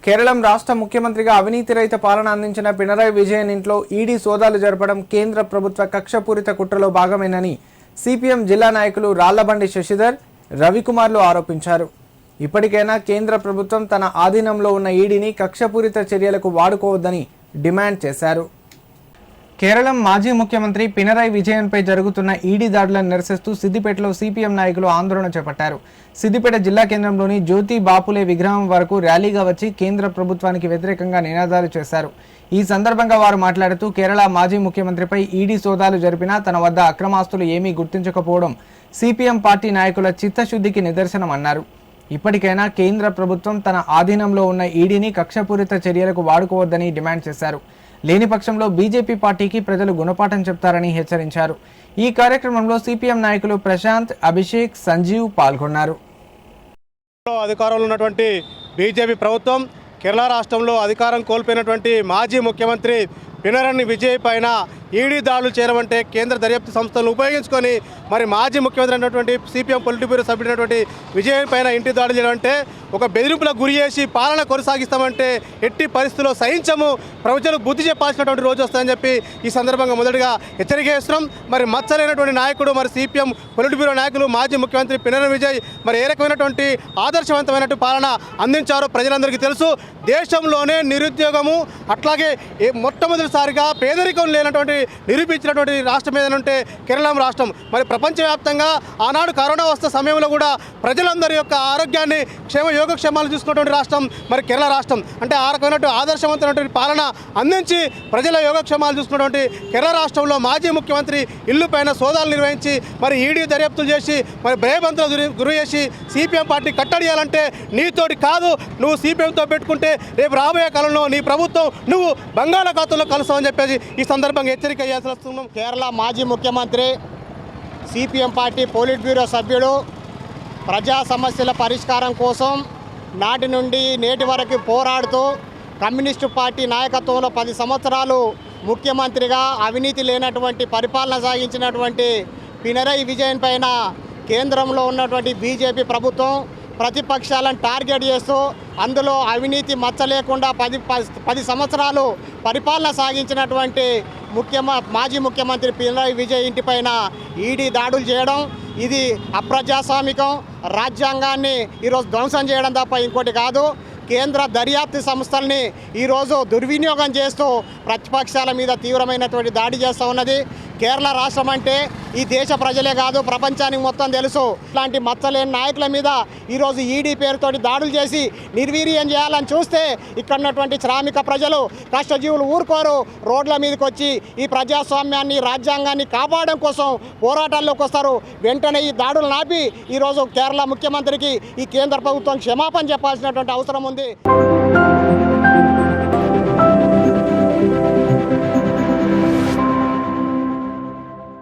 కేరళం రాష్ట్ర ముఖ్యమంత్రిగా అవినీతి రహిత పాలన అందించిన పినరయి విజయన్ ఇంట్లో ఈడీ సోదాలు జరపడం కేంద్ర ప్రభుత్వ కక్షపూరిత కుట్రలో భాగమేనని సిపిఎం జిల్లా నాయకులు రాళ్లబండి శశిధర్, రవికుమార్లు ఆరోపించారు. ఇప్పటికైనా కేంద్ర ప్రభుత్వం తన ఆధీనంలో ఉన్న ఈడీని కక్షపూరిత చర్యలకు వాడుకోవద్దని డిమాండ్ చేశారు. కేరళం మాజీ ముఖ్యమంత్రి పినరయి విజయన్పై జరుగుతున్న ఈడీ దాడులను నిరసిస్తూ సిద్దిపేటలో సిపిఎం నాయకులు ఆందోళన చేపట్టారు. సిద్దిపేట జిల్లా కేంద్రంలోని జ్యోతి బాపులే విగ్రహం వరకు ర్యాలీగా వచ్చి కేంద్ర ప్రభుత్వానికి వ్యతిరేకంగా నినాదాలు చేశారు. ఈ సందర్భంగా వారు మాట్లాడుతూ కేరళ మాజీ ముఖ్యమంత్రిపై ఈడీ సోదాలు జరిపినా తన వద్ద అక్రమాస్తులు ఏమీ గుర్తించకపోవడం సిపిఎం పార్టీ నాయకుల చిత్తశుద్ధికి నిదర్శనమన్నారు. ఇప్పటికైనా కేంద్ర ప్రభుత్వం తన ఆధీనంలో ఉన్న ఈడీని కక్షపూరిత చర్యలకు వాడుకోవద్దని డిమాండ్ చేశారు. లేని పక్షంలో బీజేపీ పార్టీకి ప్రజలు గుణపాఠం చెప్తారని హెచ్చరించారు. ఈ కార్యక్రమంలో సిపిఎం నాయకులు ప్రశాంత్, అభిషేక్, సంజీవ్ పాల్గొన్నారు. అధికారంలో ఉన్నటువంటి బీజేపీ ప్రభుత్వం కేరళ రాష్ట్రంలో అధికారం కోల్పోయినటువంటి మాజీ ముఖ్యమంత్రి పినరయి విజయన్ పైన ఈడీ దాడులు చేయమంటే కేంద్ర దర్యాప్తు సంస్థలను ఉపయోగించుకొని మరి మాజీ ముఖ్యమంత్రి అయినటువంటి సిపిఎం పొలిటిక్ బ్యూరో సభ్యుడైనటువంటి విజయన్ పైన ఇంటి దాడులు చేయమంటే ఒక బెదిరింపులకు గురి చేసి పాలన కొనసాగిస్తామంటే ఎట్టి పరిస్థితుల్లో సహించము, ప్రజలకు బుద్ధి చెప్పాల్సినటువంటి రోజు వస్తుందని చెప్పి ఈ సందర్భంగా మొదటిగా హెచ్చరిక చేస్తున్నాం. మరి మచ్చలేనటువంటి నాయకుడు మరి సిపిఎం పొలిటిక్ బ్యూరో నాయకులు మాజీ ముఖ్యమంత్రి పినరయి విజయన్ మరి ఏ రకమైనటువంటి ఆదర్శవంతమైనటువంటి పాలన అందించారో ప్రజలందరికీ తెలుసు. దేశంలోనే నిరుద్యోగము అట్లాగే మొట్టమొదటిసారిగా పేదరికం లేనటువంటి నిరూపించినటువంటి రాష్ట్రం ఏదంటే కేరళం రాష్ట్రం. మరి ప్రపంచవ్యాప్తంగా ఆనాడు కరోనా వస్తున్న సమయంలో కూడా ప్రజలందరి యొక్క ఆరోగ్యాన్ని యోగక్షేమాలు చూసుకున్నటువంటి రాష్ట్రం మరి కేరళ రాష్ట్రం. అంటే ఆ రకమైనటువంటి ఆదర్శవంతమైనటువంటి పాలన అందించి ప్రజల యోగక్షేమాలు చూసుకున్నటువంటి కేరళ రాష్ట్రంలో మాజీ ముఖ్యమంత్రి ఇల్లు పైన సోదాలు నిర్వహించి మరి ఈడీ దర్యాప్తులు చేసి మరి భయభంతులకు గురి చేసి సిపిఎం పార్టీ కట్టడియాలంటే నీతోటి కాదు, నువ్వు సిపిఎంతో పెట్టుకుంటే రేపు రాబోయే కాలంలో నీ ప్రభుత్వం నువ్వు బంగాళాఖాతంలో కలుస్తావని చెప్పేసి ఈ సందర్భంగా హెచ్చరిక చేయాల్సి వస్తున్నాం. కేరళ మాజీ ముఖ్యమంత్రి, సిపిఎం పార్టీ పోలిట్ బ్యూరో సభ్యుడు ప్రజా సమస్యల పరిష్కారం కోసం నాటి నుండి నేటి వరకు పోరాడుతూ కమ్యూనిస్టు పార్టీ నాయకత్వంలో 10 సంవత్సరాలు ముఖ్యమంత్రిగా అవినీతి లేనటువంటి పరిపాలన సాగించినటువంటి పినరయి విజయన్ పైన కేంద్రంలో ఉన్నటువంటి బీజేపీ ప్రభుత్వం ప్రతిపక్షాలను టార్గెట్ చేస్తూ అందులో అవినీతి మచ్చ లేకుండా 10 సంవత్సరాలు పరిపాలన సాగించినటువంటి మాజీ ముఖ్యమంత్రి పినరయి విజయన్ ఇంటిపైన ఈడీ దాడులు చేయడం ఇది అప్రజాస్వామికం, రాజ్యాంగాన్ని ఈరోజు ధ్వంసం చేయడం తప్ప ఇంకోటి కాదు. కేంద్ర దర్యాప్తు సంస్థల్ని ఈరోజు దుర్వినియోగం చేస్తూ ప్రతిపక్షాల మీద తీవ్రమైనటువంటి దాడి చేస్తూ ఉన్నది. కేరళ రాష్ట్రం అంటే ఈ దేశ ప్రజలే కాదు ప్రపంచానికి మొత్తం తెలుసు. ఇట్లాంటి మచ్చలేని నాయకుల మీద ఈరోజు ఈడీ పేరుతోటి దాడులు చేసి నిర్వీర్యం చేయాలని చూస్తే ఇక్కడ ఉన్నటువంటి శ్రామిక ప్రజలు, కష్టజీవులు ఊరుకోరు. రోడ్ల మీదకి వచ్చి ఈ ప్రజాస్వామ్యాన్ని, రాజ్యాంగాన్ని కాపాడడం కోసం పోరాటాల్లోకి వస్తారు. వెంటనే ఈ దాడులు నాపి ఈరోజు కేరళ ముఖ్యమంత్రికి ఈ కేంద్ర ప్రభుత్వం క్షమాపణ చెప్పాల్సినటువంటి అవసరం ఉంది.